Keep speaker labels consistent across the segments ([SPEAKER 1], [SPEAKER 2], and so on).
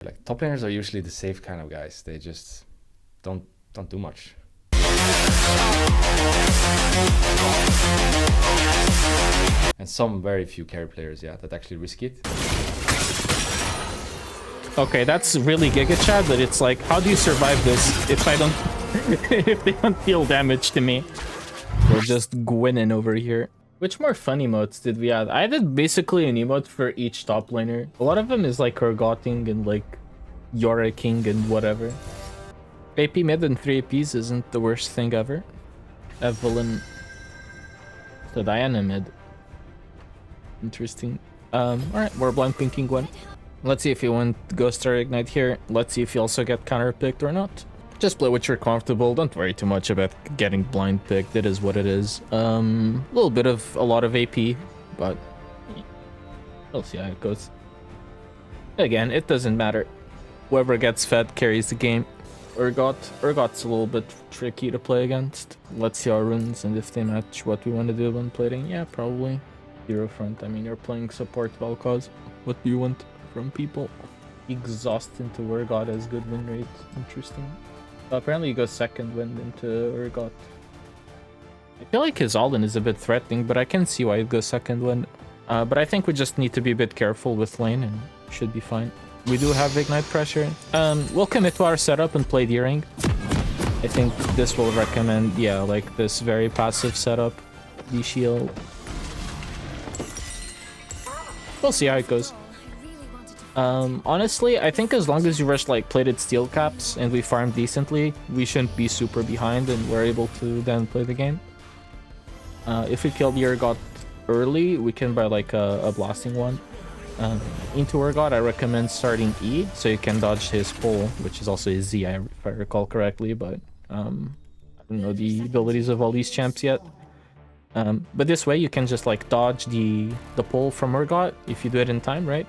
[SPEAKER 1] Like top laners are usually the safe kind of guys. They just don't do much. And some very few carry players, yeah, that actually risk it.
[SPEAKER 2] Okay, that's really Giga Chad, but it's like, how do you survive this if I don't if they don't deal damage to me? We're just Gwenin over here. Which more fun emotes did we add? I did basically an emote for each top laner. A lot of them is like Urgoting and like Yoriking and whatever. AP mid and 3 APs isn't the worst thing ever. Evelyn to Diana mid. Interesting. Alright, we're blind pinking Gwen. Let's see if you want Ghost or Ignite here. Let's see if you also get counter picked or not. Just play what you're comfortable. Don't worry too much about getting blind picked. It is what it is. A lot of AP, but we'll see how it goes. Again, it doesn't matter. Whoever gets fed carries the game. Urgot's a little bit tricky to play against. Let's see our runes and if they match what we want to do when plating. Yeah, probably. Hero front. I mean, you're playing support Valkaz. What do you want from people? Exhaust into Urgot has good win rate. Interesting. Apparently he goes second wind into Urgot. I feel like his all-in is a bit threatening, but I can see why it goes second wind. But I think we just need to be a bit careful with lane and should be fine. We do have Ignite pressure. We'll commit to our setup and play D-Ring. I think this will recommend, yeah, like this very passive setup. D-Shield. We'll see how it goes. Honestly, I think as long as you rush like plated steel caps and we farm decently, we shouldn't be super behind and we're able to then play the game. If we kill the Urgot early, we can buy like a blasting one. Into Urgot, I recommend starting E so you can dodge his pull, which is also his Z, if I recall correctly, but I don't know the abilities of all these champs yet. But this way you can just like dodge the pull from Urgot if you do it in time, right?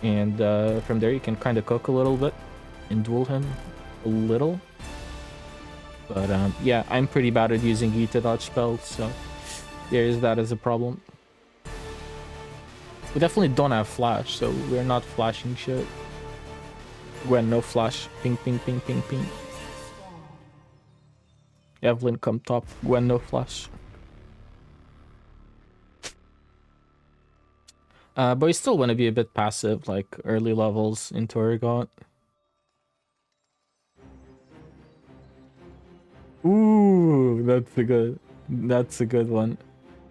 [SPEAKER 2] And from there you can kind of cook a little bit and duel him a little. But yeah, I'm pretty bad at using E to dodge spells, so there is that as a problem. We definitely don't have flash, so we're not flashing shit. Gwen, no flash. Ping, ping, ping, ping, ping. Evelyn, come top. Gwen, no flash. But we still want to be a bit passive, like early levels into Urgot. Ooh, that's a good one.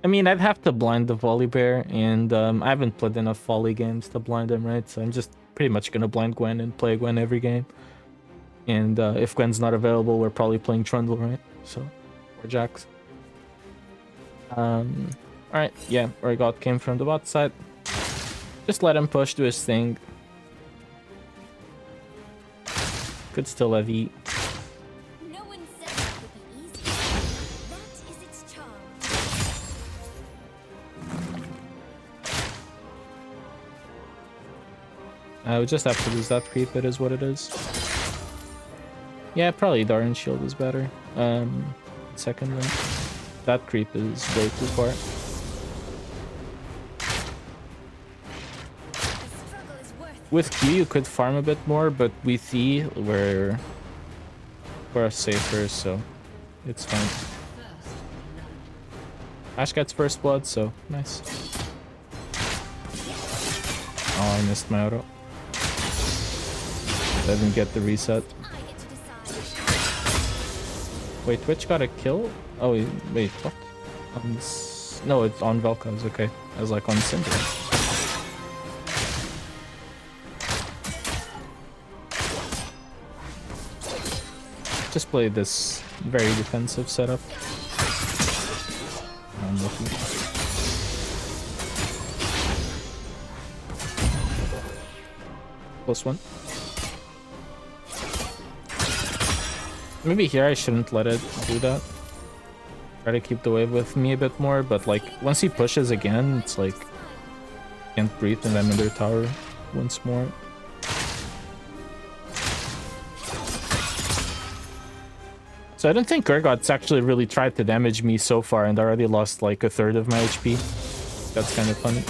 [SPEAKER 2] I mean, I'd have to blind the Volibear, and I haven't played enough volley games to blind him, right? So I'm just pretty much gonna blind Gwen and play Gwen every game. And if Gwen's not available, we're probably playing Trundle, right? So, or Jax. Alright, yeah, Urgot came from the bot side. Just let him push, do his thing. Could still have E.
[SPEAKER 3] No one said it would be easy. That is its charm.
[SPEAKER 2] We just have to lose that creep, it is what it is. Yeah, probably Darren Shield is better. Second one. That creep is way too far. With Q you could farm a bit more, but with E we're safer, so it's fine. Ash gets first blood, so nice. Oh, I missed my auto. Didn't get the reset. Wait, Twitch got a kill? Oh, wait, what? No, it's on Vel'Koz, okay. I was like on Cinder. Just play this very defensive setup. I'm lucky. Close one. Maybe here I shouldn't let it do that. Try to keep the wave with me a bit more, but like once he pushes again, it's like can't breathe and I'm in their tower once more. So I don't think Urgot's actually really tried to damage me so far, and I already lost like a third of my HP. That's kind of funny.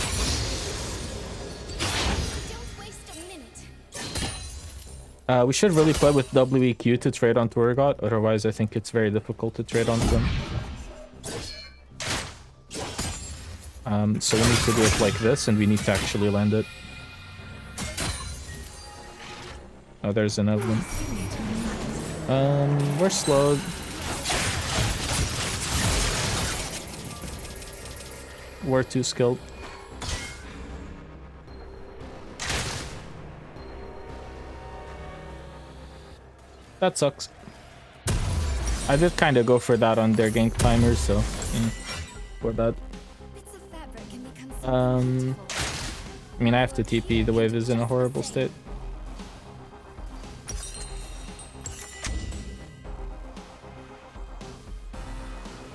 [SPEAKER 2] We should really play with WEQ to trade on Turgot, otherwise I think it's very difficult to trade on them. So we need to do it like this, and we need to actually land it. Oh, there's an Evelyn. We're slowed. We're too skilled. That sucks. I did kind of go for that on their gank timer, so yeah, for that.
[SPEAKER 3] Bits of fabric can become so
[SPEAKER 2] I mean, I have to TP. The wave is in a horrible state.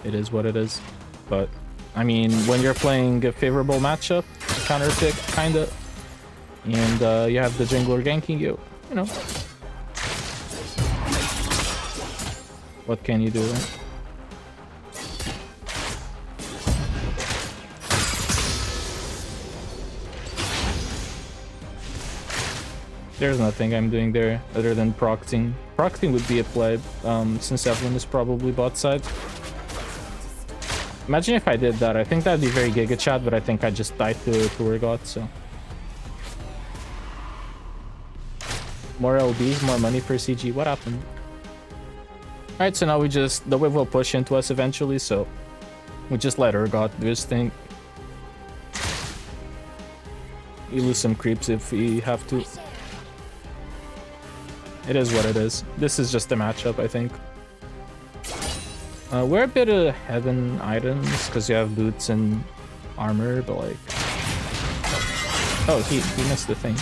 [SPEAKER 2] It is what it is. But, I mean, when you're playing a favorable matchup, counter pick, kinda, and you have the jungler ganking you, you know. What can you do, right? There's nothing I'm doing there other than proxing. Proxing would be a play, since Evelyn is probably bot side. Imagine if I did that. I think that'd be very Giga Chat, but I think I just died to Urgot, so. More LBs, more money per CG. What happened? Alright, so now we just... The wave will push into us eventually, so... We just let Urgot do his thing. We lose some creeps if we have to. It is what it is. This is just a matchup, I think. We're a bit ahead in items, because you have boots and armor, but like... Oh, he missed the thing.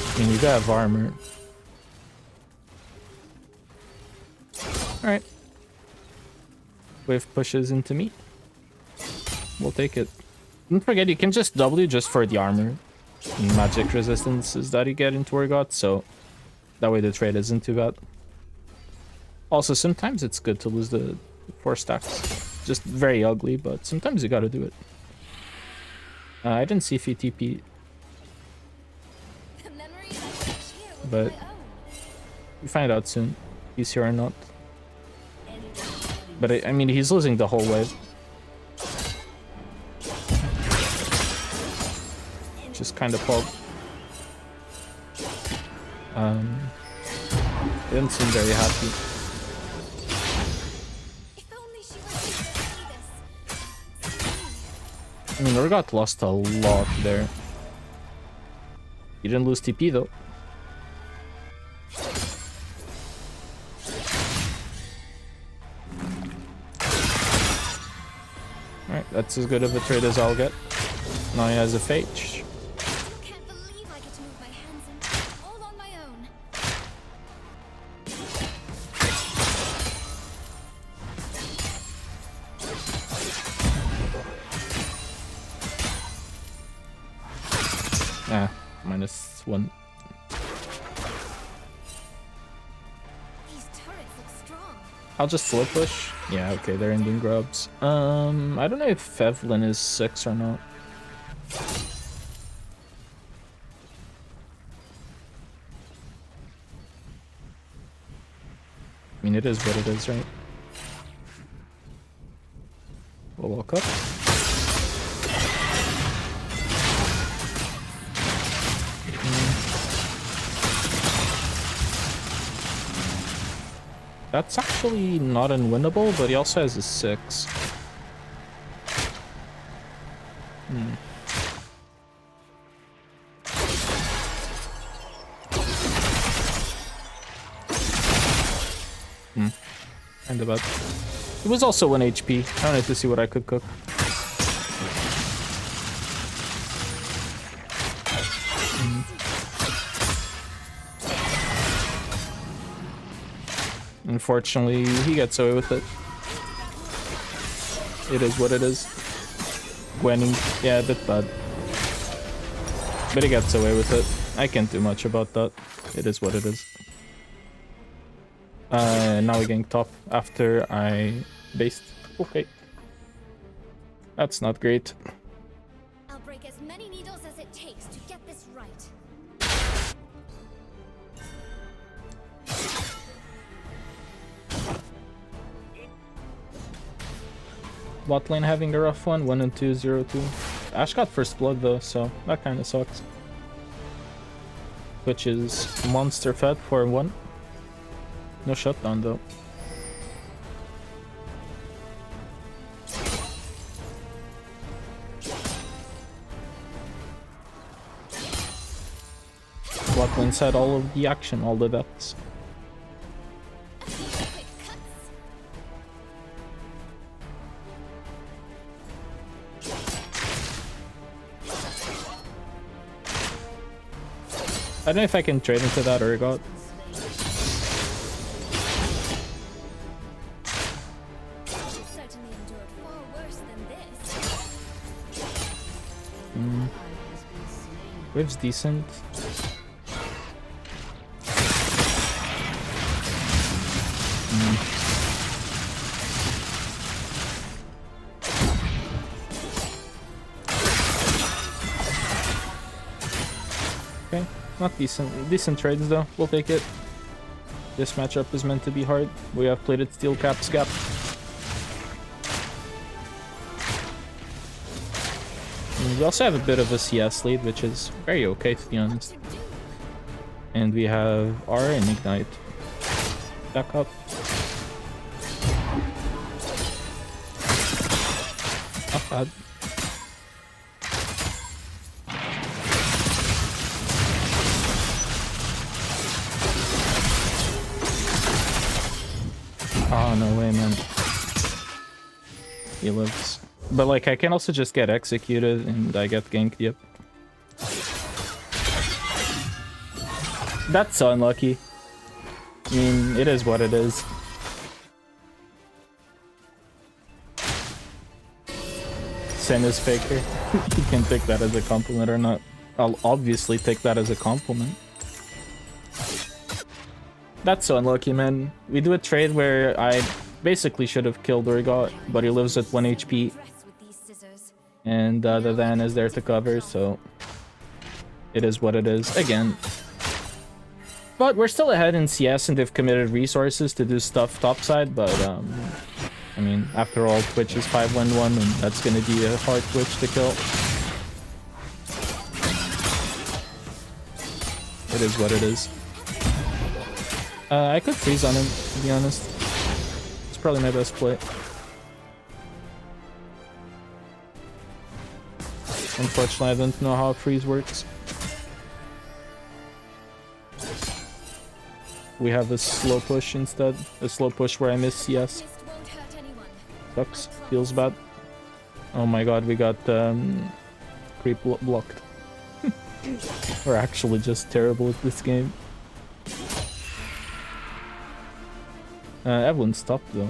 [SPEAKER 2] I mean, you gotta have armor. Alright. Wave pushes into me. We'll take it. Don't forget, you can just W just for the armor. And magic resistances that you get in Turgot, so that way the trade isn't too bad. Also, sometimes it's good to lose the 4 stacks. Just very ugly, but sometimes you gotta do it. I didn't see if he TP. But we find out soon if he's here or not. But I mean, he's losing the whole wave. Just kind of pog. He didn't seem very happy. I mean, Urgot lost a lot there. He didn't lose TP though. Alright, that's as good of a trade as I'll get. Now he has a Fate.
[SPEAKER 3] Can't believe I get to move my hands and all on my own.
[SPEAKER 2] Ah, -1.
[SPEAKER 3] These turrets look strong.
[SPEAKER 2] I'll just slow push. Yeah, okay, they're ending grubs. I don't know if Evelyn is 6 or not. I mean, it is what it is, right? We'll walk up. That's actually not unwinnable, but he also has a 6. Kind of bad. It was also 1 HP. I wanted to see what I could cook. Unfortunately, he gets away with it. It is what it is. Gwenning, yeah, a bit bad. But he gets away with it. I can't do much about that. It is what it is. Now we're getting top after I based. Okay. That's not great.
[SPEAKER 3] I'll break break as many needles as it takes to get this right.
[SPEAKER 2] Bot lane having a rough one, 1 and 2, 0, 2. Ash got first blood though, so that kind of sucks. Which is monster fed for 1. No shutdown though. Bot lane's had all of the action, all the deaths. I don't know if I can trade into that Urgot.
[SPEAKER 3] Certainly endured far worse than this.
[SPEAKER 2] Wave's decent. Okay, not decent. Decent trades though. We'll take it. This matchup is meant to be hard. We have plated steel caps gap. And we also have a bit of a CS lead, which is very okay to be honest. And we have R and Ignite. Back up. Not bad. Oh, no way, man. He lives. But, like, I can also just get executed and I get ganked, yep. That's so unlucky. I mean, it is what it is. Sen is faker. You can take that as a compliment or not. I'll obviously take that as a compliment. That's so unlucky, man. We do a trade where I basically should have killed Urgot, but he lives at 1 HP. And the Van is there to cover, so it is what it is. Again. But we're still ahead in CS and they've committed resources to do stuff topside, but I mean, after all, Twitch is 5-1-1 and that's gonna be a hard Twitch to kill. It is what it is. I could freeze on him, to be honest. It's probably my best play. Unfortunately, I don't know how freeze works. We have a slow push instead. A slow push where I miss CS. Sucks. Feels bad. Oh my god, we got creep blocked. We're actually just terrible at this game. Evelyn stopped though.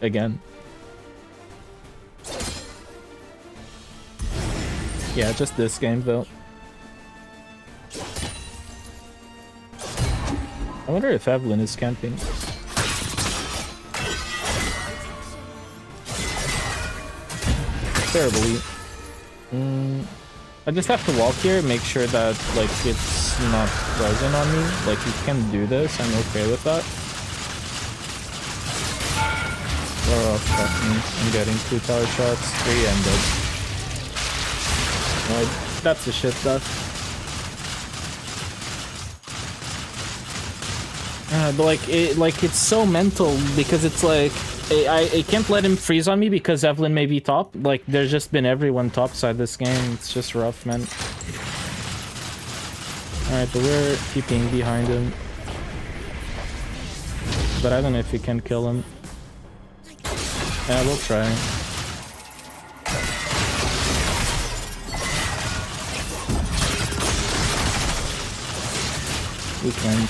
[SPEAKER 2] Again. Yeah, just this game though. I wonder if Evelyn is camping. Terribly. I just have to walk here, make sure that like it's not present on me. Like you can do this, I'm okay with that. Oh fuck me. I'm getting 2 tower shots, 3 and dead. Oh, that's a shit death. But like it's so mental because it's like I can't let him freeze on me because Evelyn may be top. Like there's just been everyone topside this game. It's just rough, man. Alright, but we're keeping behind him. But I don't know if we can kill him. Yeah, we'll try. We can.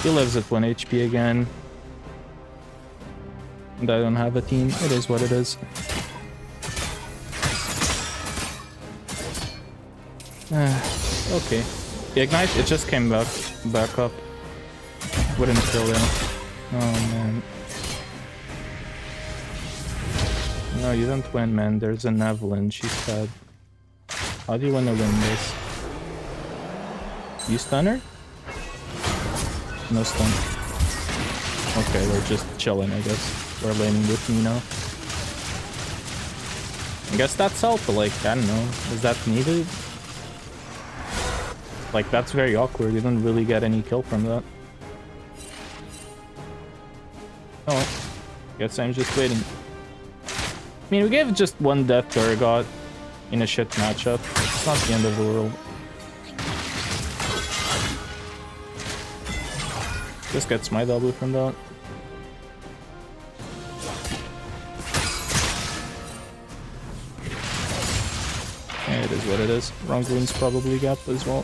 [SPEAKER 2] He lives at 1 HP again. And I don't have a team. It is what it is. Okay. The Ignite, it just came back up. Wouldn't kill him. Oh man. No, you don't win, man. There's an Evelyn. She's bad. How do you want to win this? You stun her? No stun. Okay, we're just chilling, I guess. We're laning with me now. I guess that's all, but like, I don't know. Is that needed? Like, that's very awkward. You don't really get any kill from that. Oh, guess I'm just waiting. I mean, we gave just one death to our god in a shit matchup. It's not the end of the world. Just gets my W from that. Yeah, it is what it is. Wrong runes probably gap as well.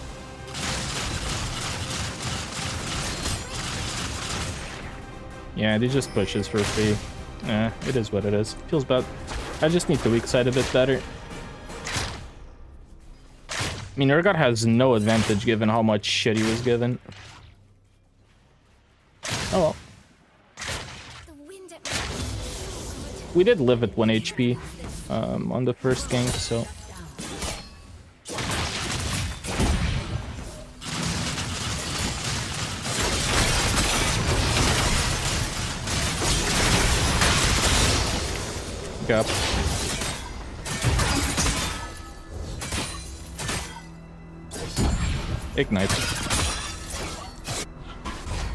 [SPEAKER 2] Yeah, they just pushes for free. Yeah, it is what it is. Feels bad. I just need the weak side a bit better. I mean, Urgot has no advantage given how much shit he was given. Oh well. We did live at 1 HP on the first gank, so... Up. Ignite.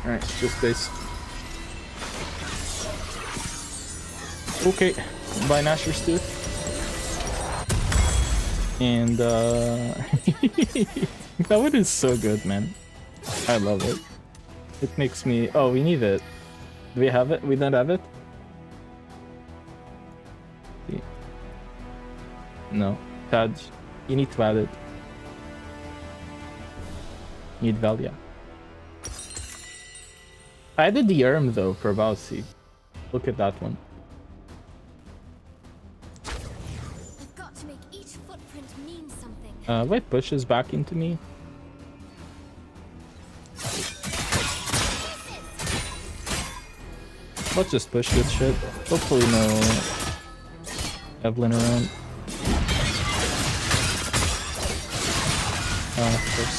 [SPEAKER 2] Alright, just base. Okay, buy Nasher's too. And that one is so good, man. I love it. It makes me... Oh, we need it. Do we have it? We don't have it? No. Taj, you need to add it. Need Valia. I did the Erm though for Balsi. Look at that one.
[SPEAKER 3] I've got to make each footprint mean something.
[SPEAKER 2] Wait, pushes back into me. Let's just push this shit. Hopefully no Evelyn around. Oh, of course.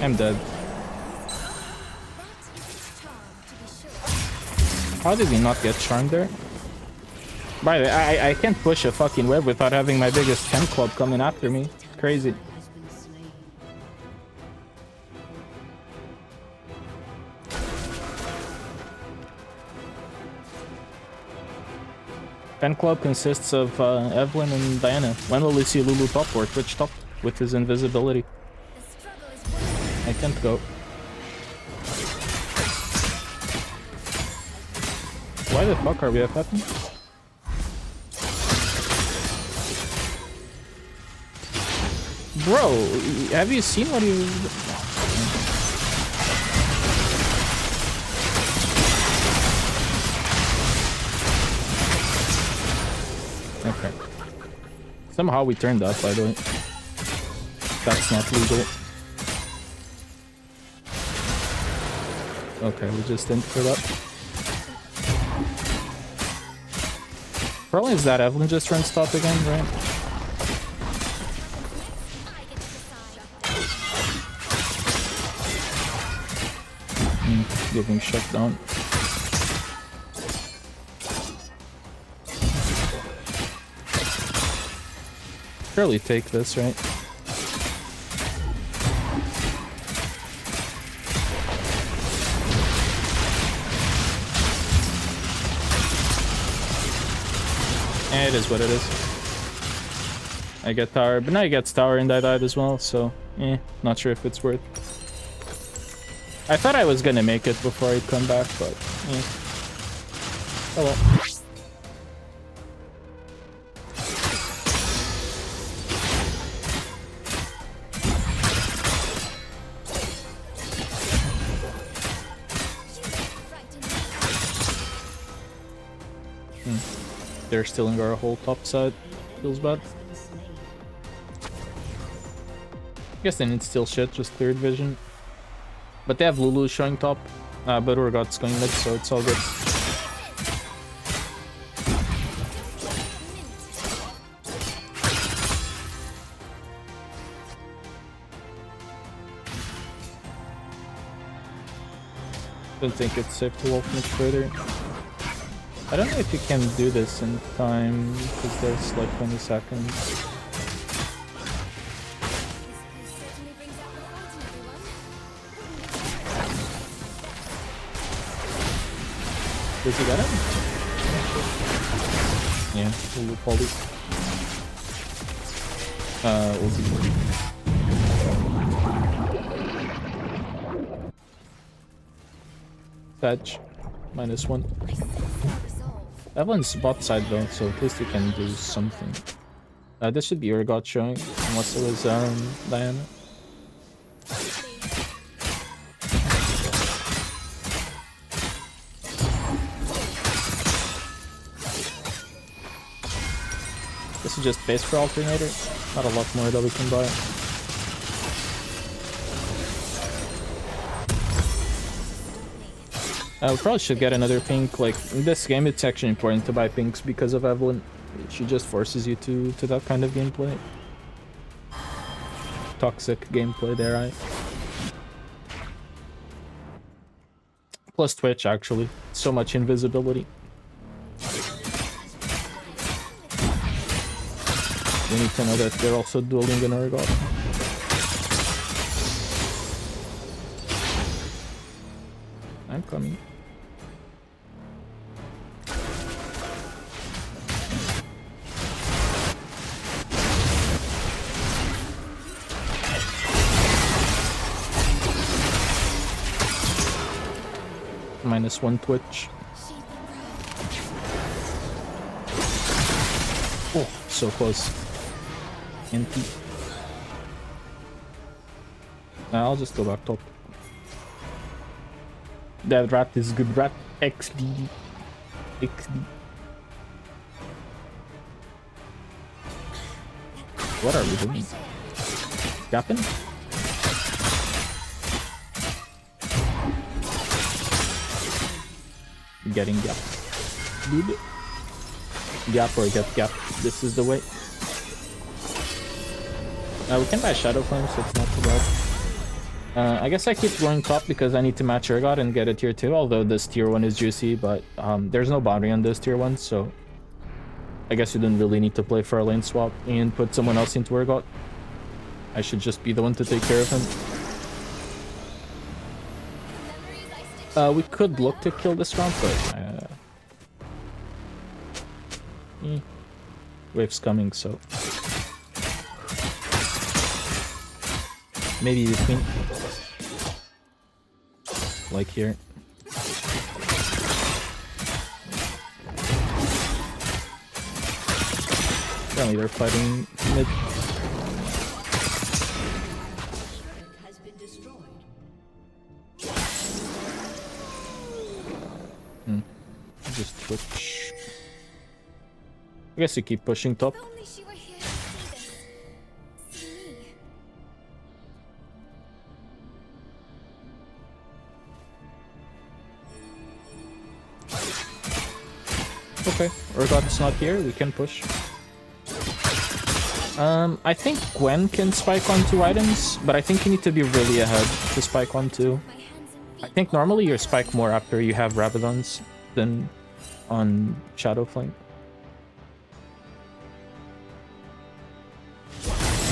[SPEAKER 2] I'm dead. How did we not get charmed there? By the way, I can't push a fucking web without having my biggest 10 club coming after me. It's crazy. Pen Club consists of Evelyn and Diana. When will we see Lulu top or Twitch top with his invisibility? I can't go. Why the fuck are we FFing? Bro, have you seen what he was... Okay. Somehow we turned that, by the way. That's not legal. Okay, we just didn't for that. Probably is that Evelyn just runs top again, right? Getting shut down. Surely take this, right? It is what it is. I get tower, but now he gets tower and I died as well, so not sure if it's worth. I thought I was gonna make it before I'd come back, but oh well. They're stealing our whole top side. Feels bad. Guess they didn't steal shit, just cleared vision. But they have Lulu showing top. But Urgot's going mid, so it's all good. Don't think it's safe to walk much further. I don't know if you can do this in time, because there's like 20 seconds.
[SPEAKER 3] Certainly brings out the fight in everyone.
[SPEAKER 2] Does he get him? Yeah, we'll probably. Ulti. Fetch. -1.
[SPEAKER 3] I sense their resolve.
[SPEAKER 2] That one's bot side though, so at least you can do something. This should be Urgot showing, unless it was Diana. This is just base for alternator. Not a lot more that we can buy. We probably should get another pink. Like, in this game, it's actually important to buy pinks because of Evelyn. She just forces you to that kind of gameplay. Toxic gameplay there, right? Plus Twitch, actually. So much invisibility. We need to know that they're also dueling an Urgot. I'm coming. -1 Twitch. Oh, so close. Empty. I'll just go back top. That rat is good rat. XD. XD. What are we doing? Gapping? Getting gap. Dude. Gap or get gap. This is the way. We can buy Shadow Flame, so it's not too bad. I guess I keep going top because I need to match Urgot and get a tier 2, although this tier 1 is juicy, but there's no boundary on this tier 1, so I guess you don't really need to play for a lane swap and put someone else into Urgot. I should just be the one to take care of him. We could look to kill this round, but wave's coming, so maybe between, like here. Apparently they're fighting mid. Just Twitch. I guess you keep pushing top.
[SPEAKER 3] If only she were here to see this. See me.
[SPEAKER 2] Okay, Urgot's not here, we can push. I think Gwen can spike on 2 items, but I think you need to be really ahead to spike on 2.
[SPEAKER 3] My hands and
[SPEAKER 2] I
[SPEAKER 3] feet.
[SPEAKER 2] think normally you spike more after you have Rabadons than on Shadow Flame.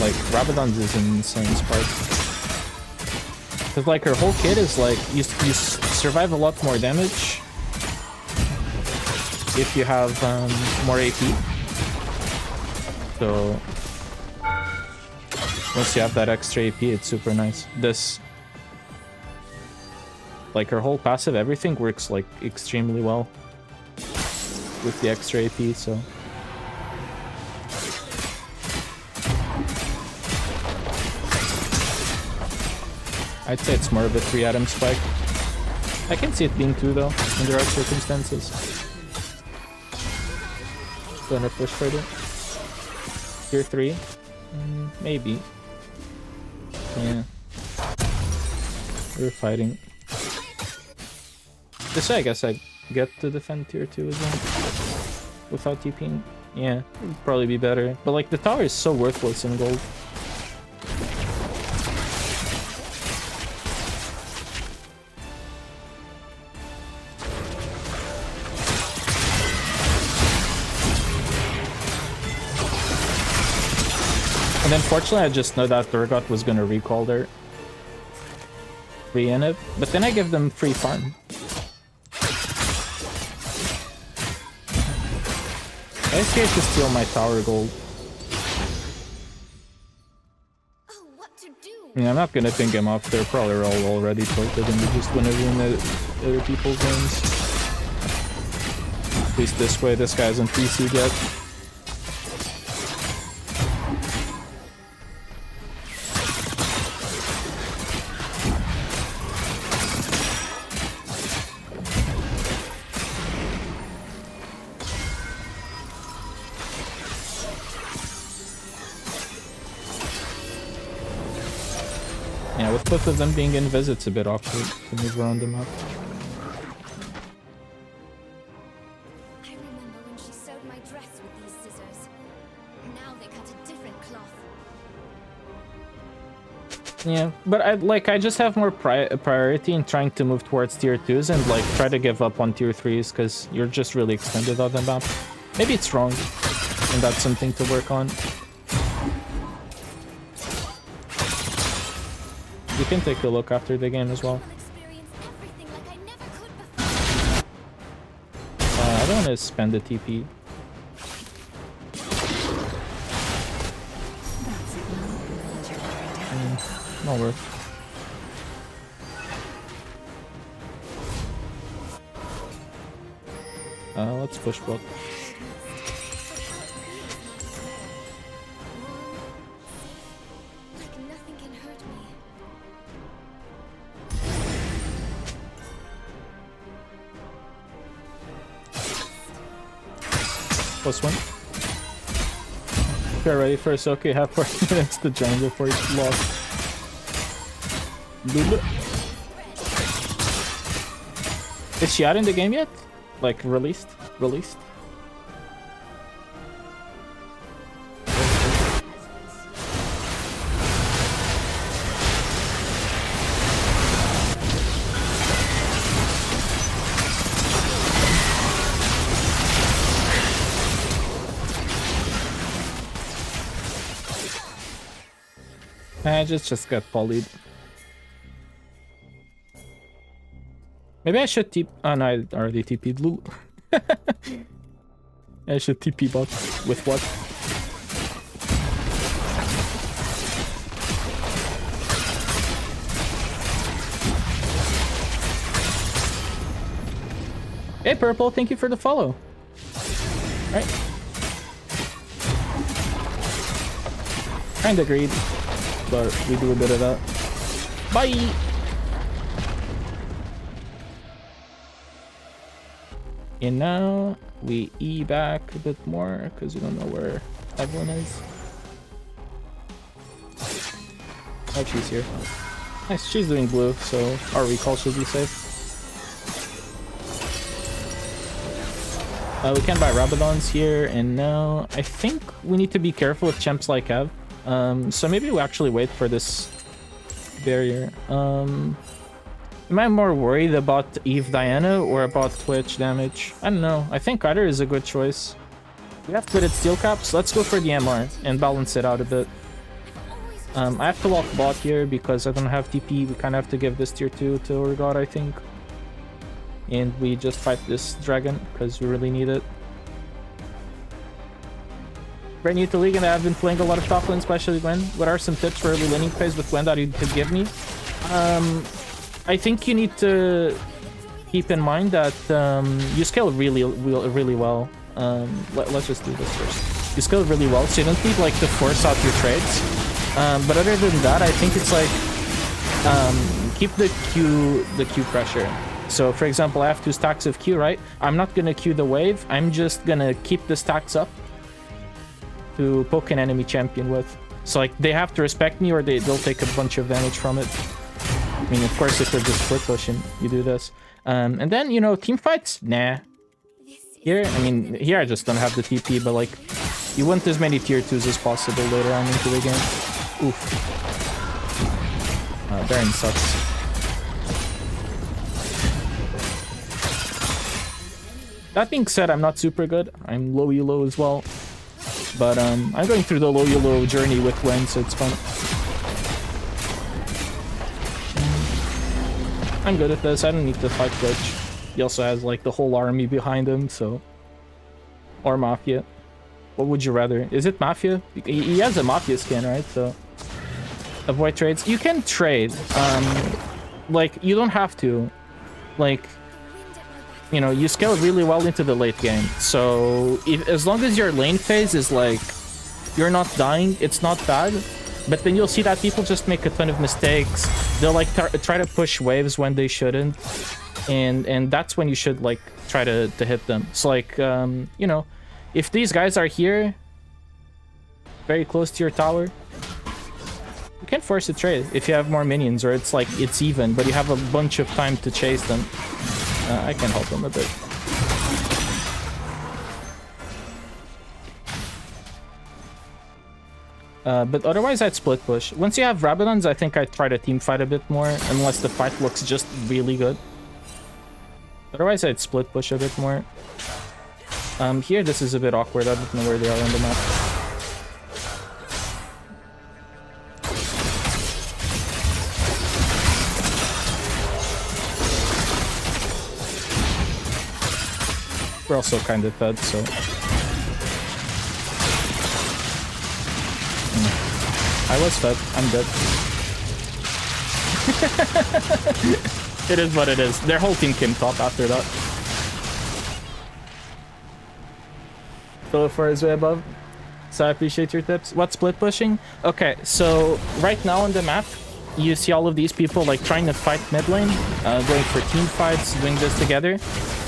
[SPEAKER 2] Like, Rabadons is an insane spark. Because, like, her whole kit is, like, you survive a lot more damage if you have more AP. So, once you have that extra AP, it's super nice. This, like, her whole passive, everything works, like, extremely well with the extra AP, so... I'd say it's more of a 3-item spike. I can see it being 2 though, in the right circumstances. Gonna push further. Tier 3? Maybe. Yeah. We're fighting. This way I guess I get to defend tier 2 as well. Without TPing. Yeah, it would probably be better. But like the tower is so worthless in gold. unfortunately, I just know that Urgot was gonna recall their free inhib, but then I give them free farm. I scared to steal my tower gold.
[SPEAKER 3] Oh, what to do?
[SPEAKER 2] Yeah, I'm not gonna ping him off. They're probably all already tilted and we just wanna ruin other people's games. At least this way, this guy isn't PC yet. Yeah, with both of them being invis, it's a bit awkward to move around the map.
[SPEAKER 3] I remember when she sewed my dress with these scissors. Now they cut a different cloth.
[SPEAKER 2] Yeah, but I just have more priority in trying to move towards tier 2s and like try to give up on tier 3s because you're just really extended on the map. Maybe it's wrong, and that's something to work on. You can take a look after the game as well.
[SPEAKER 3] I'll experience everything like I never could before.
[SPEAKER 2] I don't want to spend the TP. Not worth. Let's push bot.
[SPEAKER 3] Like nothing can hurt me.
[SPEAKER 2] +1. If you're ready for a Soki, have 40 minutes to jungle before it's lost. Lulu. Is she out in the game yet? Like released? Released? I just got polyed. Maybe I should TP. Oh no, I already TP'd Lulu. I should TP bot. With what? Hey Purple, thank you for the follow. Right. Kinda agreed, but we do a bit of that. Bye! And now we E back a bit more because we don't know where Evelyn is. Oh, she's here. Nice, she's doing blue, so our recall should be safe. We can buy Rabadons here, and now I think we need to be careful with champs like Ev. So maybe we actually wait for this barrier. Am I more worried about Eve Diana or about Twitch damage? I don't know. I think either is a good choice. We have to hit steel caps. Let's go for the MR and balance it out a bit. I have to walk bot here because I don't have TP. We kind of have to give this tier 2 to Urgot, I think. And we just fight this dragon because we really need it. Brand new to League and I've been playing a lot of top lane, especially Gwen. What are some tips for early laning phase with Gwen that you could give me? I think you need to keep in mind that you scale really well. Let's just do this first. You scale really well, so you don't need like to force out your trades. But other than that, I think it's like keep the Q pressure. So for example, I have 2 stacks of Q, right? I'm not gonna Q the wave. I'm just gonna keep the stacks up to poke an enemy champion with. So like they have to respect me or they'll take a bunch of damage from it. I mean, of course, if they're just split pushing, you do this. And then, you know, team fights? Nah. Here, I mean, here I just don't have the TP, but like, you want as many tier 2s as possible later on into the game. Oof. Baron sucks. That being said, I'm not super good. I'm low elo as well. But I'm going through the low YOLO journey with Gwen, so it's fun. I'm good at this. I don't need to fight Glitch. He also has like the whole army behind him, so... Or Mafia. What would you rather? Is it Mafia? He has a Mafia skin, right? So... Avoid trades. You can trade. Like, you don't have to. Like... You know, you scale really well into the late game. So, as long as your lane phase is like... You're not dying, it's not bad. But then you'll see that people just make a ton of mistakes. They'll like try to push waves when they shouldn't. And that's when you should like try to hit them. So like, you know, if these guys are here, very close to your tower, you can force a trade if you have more minions, or it's like it's even, but you have a bunch of time to chase them. I can help them a bit. But otherwise I'd split push. Once you have Rabadons, I think I'd try to team fight a bit more, unless the fight looks just really good. Otherwise I'd split push a bit more. Here this is a bit awkward, I don't know where they are on the map. We're also kind of fed, so... I was fed. I'm dead. It is what it is. Their whole team came top after that. Philip is way above. So I appreciate your tips. What's split pushing? Okay, so right now on the map, you see all of these people like trying to fight mid lane, going for team fights, doing this together.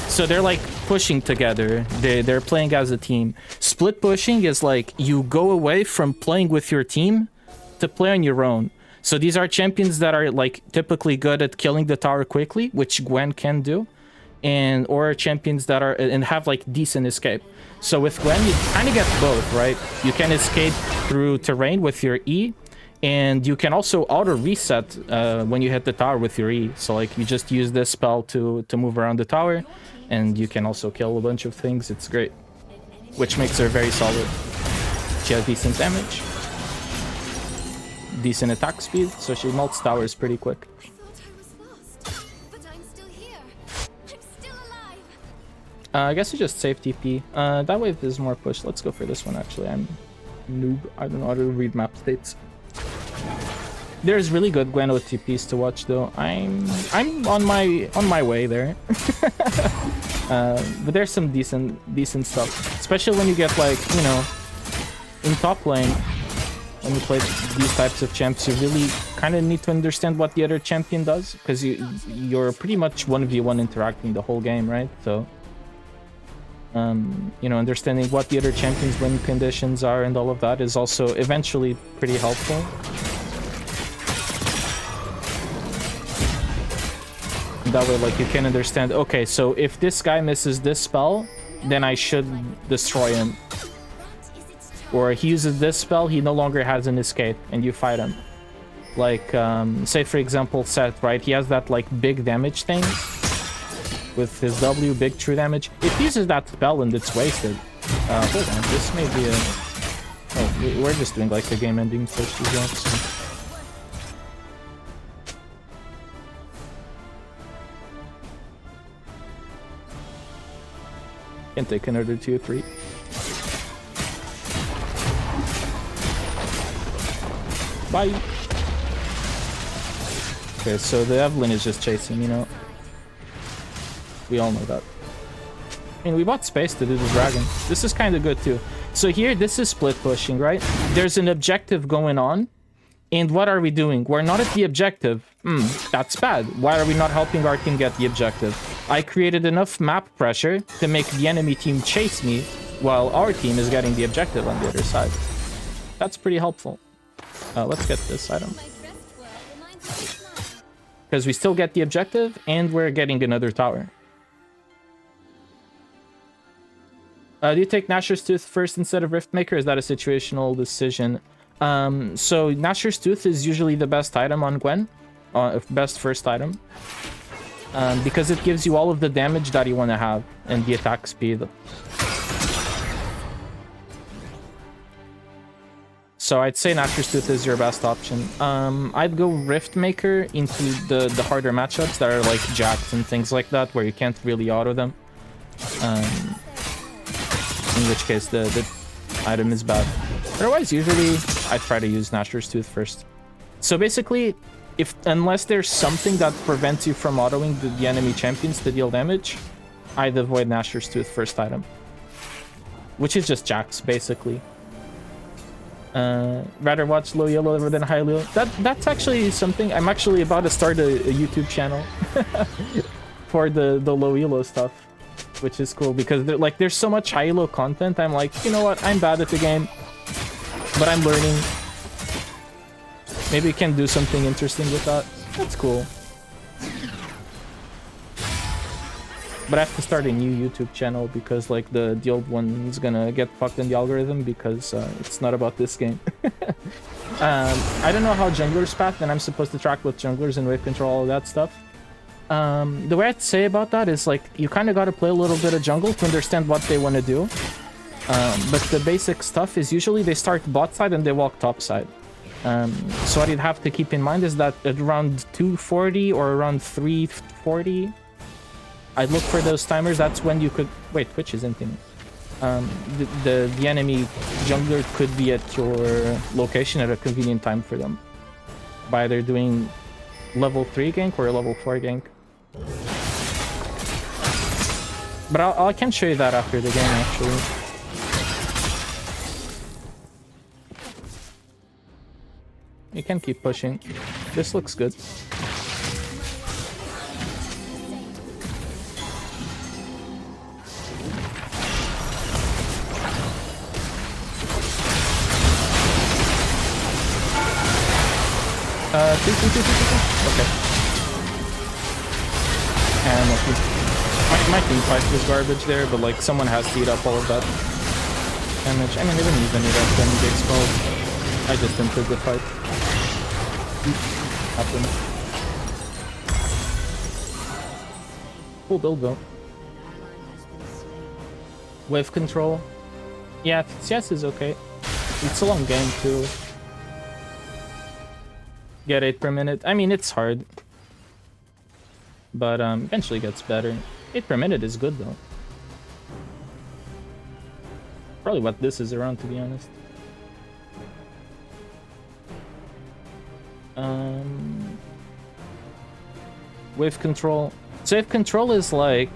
[SPEAKER 2] So they're like pushing together. They're playing as a team. Split pushing is like you go away from playing with your team to play on your own. So these are champions that are like typically good at killing the tower quickly, which Gwen can do, and or champions that are and have like decent escape. So with Gwen, you kind of get both, right? You can escape through terrain with your E, and you can also auto reset when you hit the tower with your E. So like you just use this spell to move around the tower, and you can also kill a bunch of things. It's great, which makes her very solid. She has decent damage, decent attack speed, so she melts towers pretty quick.
[SPEAKER 3] I thought I was lost, but I'm still here. I'm still alive.
[SPEAKER 2] I guess we just save TP. That way there's more push. Let's go for this one, actually. I'm noob. I don't know how to read map states. There's really good Gwen OTPs to watch, though. I'm on my way there. But there's some decent stuff, especially when you get like, you know, in top lane. When you play these types of champs, you really kind of need to understand what the other champion does, because you're pretty much 1v1 interacting the whole game, right? So, you know, understanding what the other champion's win conditions are and all of that is also eventually pretty helpful. That way, like, you can understand, okay, so if this guy misses this spell, then I should destroy him. Or he uses this spell, he no longer has an escape, and you fight him. Like, say for example, Seth, right? He has that, like, big damage thing. With his W, big true damage. If he uses that spell and it's wasted... hold on, this may be a... Oh, we're just doing, like, a game-ending push as well, so... Can take another 2 or 3. Bye. Okay, so the Evelyn is just chasing, you know. We all know that. I mean, we bought space to do the dragon. This is kind of good too. So here, this is split pushing, right? There's an objective going on. And what are we doing? We're not at the objective. That's bad. Why are we not helping our team get the objective? I created enough map pressure to make the enemy team chase me while our team is getting the objective on the other side. That's pretty helpful. Let's get this item. Because we still get the objective and we're getting another tower. Do you take Nashor's Tooth first instead of Riftmaker? Is that a situational decision? So Nashor's Tooth is usually the best item on Gwen. Best first item. Because it gives you all of the damage that you want to have and the attack speed. So I'd say Nature's Tooth is your best option. I'd go Rift Maker into the harder matchups that are like Jacked and things like that, where you can't really auto them. In which case the item is bad. Otherwise, usually I try to use Nature's Tooth first. So basically, unless there's something that prevents you from autoing the enemy champions to deal damage, I'd avoid Nature's Tooth first item. Which is just Jax, basically. Rather watch low yellow than high yellow. That's actually something. I'm actually about to start a YouTube channel for the low yellow stuff, which is cool because there's so much high yellow content. I'm like, you know what? I'm bad at the game, but I'm learning. Maybe we can do something interesting with that. That's cool. But I have to start a new YouTube channel because like the old one is gonna get fucked in the algorithm because it's not about this game. I don't know how junglers path, and I'm supposed to track with junglers and wave control, all of that stuff. The way I'd say about that is like you kind of got to play a little bit of jungle to understand what they want to do. But the basic stuff is usually they start bot side and they walk top side. So what you'd have to keep in mind is that at around 240 or around 340, I'd look for those timers. That's when you could... Wait, Twitch isn't in. The enemy jungler could be at your location at a convenient time for them. By either doing level 3 gank or a level 4 gank. But I can show you that after the game, actually. You can keep pushing. This looks good. Okay. And my team fight was garbage there, but like someone has to eat up all of that damage. I mean, they didn't even eat up them big spells. I just improved the fight. Happened. Cool build though. Wave control. Yeah, CS is okay. It's a long game too. Get 8 per minute. I mean, it's hard. But eventually gets better. 8 per minute is good though. Probably what this is around, to be honest. Wave control. Wave control is like...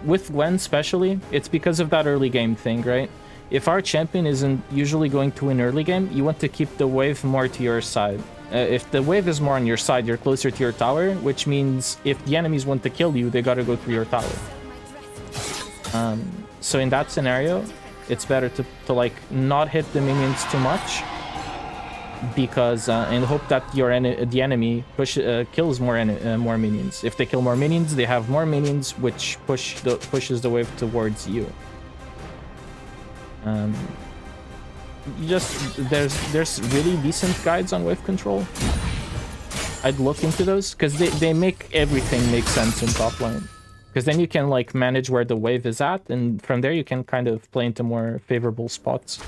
[SPEAKER 2] with Gwen especially, it's because of that early game thing, right? If our champion isn't usually going to win early game, you want to keep the wave more to your side. If the wave is more on your side, you're closer to your tower, which means if the enemies want to kill you, they gotta go through your tower. So in that scenario, it's better to like not hit the minions too much, because in the hope that the enemy kills more minions. If they kill more minions, they have more minions, which pushes the wave towards you. There's really decent guides on wave control. I'd look into those because they make everything make sense in top lane. Because then you can like manage where the wave is at, and from there you can kind of play into more favorable spots.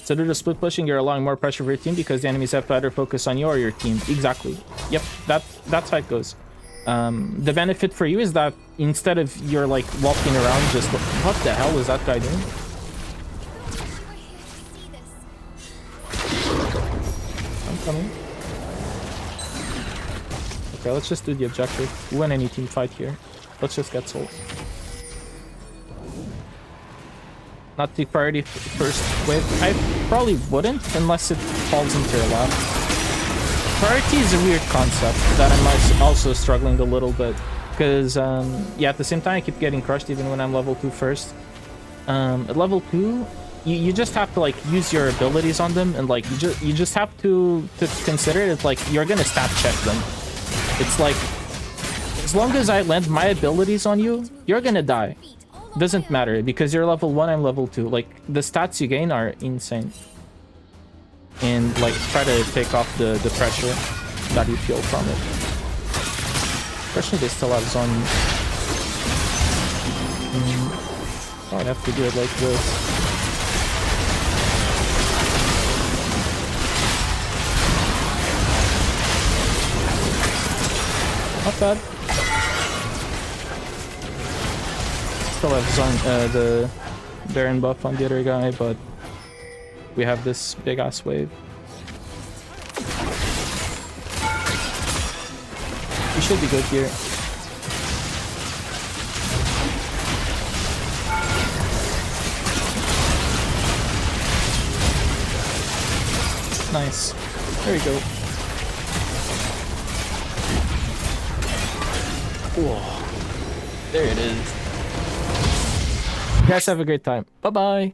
[SPEAKER 2] So due to split pushing, you're allowing more pressure for your team because the enemies have to either focus on you or your team. Exactly. Yep, that's how it goes. The benefit for you is that instead of you're like walking around just... What the hell is that guy doing? I'm coming. Okay, let's just do the objective. We win any team fight here. Let's just get souls. Not the priority first wave. I probably wouldn't unless it falls into your lap. Priority is a weird concept that I'm also struggling a little bit. Because, yeah, at the same time I keep getting crushed even when I'm level 2 first. At level 2, you just have to like use your abilities on them, and like you just have to consider it like you're gonna stat check them. It's like, as long as I land my abilities on you, you're gonna die. Doesn't matter, because you're level 1, I'm level 2. Like, the stats you gain are insane. And, like, try to take off the pressure that you feel from it. Especially they still have zone. Oh, I'd have to do it like this. Not bad. Still have zone, the Baron buff on the other guy, but we have this big ass wave. We should be good here. Nice. There we go. Whoa. There it is. You guys have a great time. Bye-bye.